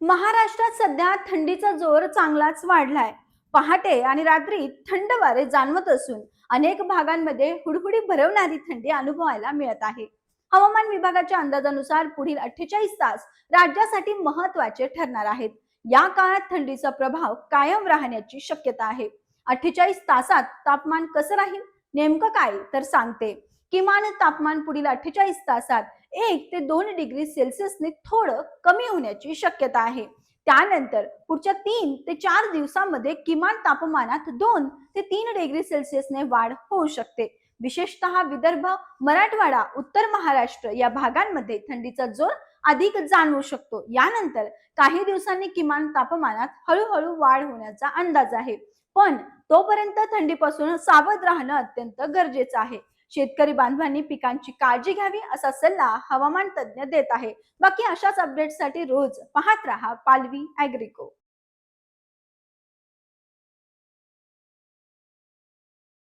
महाराष्ट्रात सध्या थंडीचा जोर चांगलाच वाढलाय. पहाटे आणि रात्री थंड वारे जाणवत असून अनेक भागांमध्ये हुडहुडी भरवणारी थंडी अनुभवायला मिळत आहे. हवामान विभागाच्या अंदाजानुसार पुढील 48 तास राज्यासाठी महत्त्वाचे ठरणार आहेत. या काळात थंडीचा प्रभाव कायम राहण्याची शक्यता आहे. 48 तासात तापमान कसं राहील, नेमकं काय तर सांगते. किमान तापमान पुढील 48 तासात 1 ते 2 डिग्री सेल्सिअसने थोडं कमी होण्याची शक्यता आहे. त्यानंतर पुढच्या 3 ते 4 दिवसांमध्ये किमान तापमानात 2 ते 3 डिग्री सेल्सिअसने वाढ होऊ शकते. विशेषतः विदर्भ, मराठवाडा, उत्तर महाराष्ट्र या भागांमध्ये थंडीचा जोर अधिक जाणवू शकतो. यानंतर काही दिवसांनी किमान तापमानात हळूहळू वाढ होण्याचा अंदाज आहे. पण तोपर्यंत थंडीपासून सावध राहणं अत्यंत गरजेचं आहे. शेतकरी बांधवांनी पिकांची काळजी घ्यावी असा सल्ला हवामान तज्ज्ञ देत आहे. बाकी अशाच अपडेट्ससाठी रोज पाहत रहा पालवी ॲग्रिको.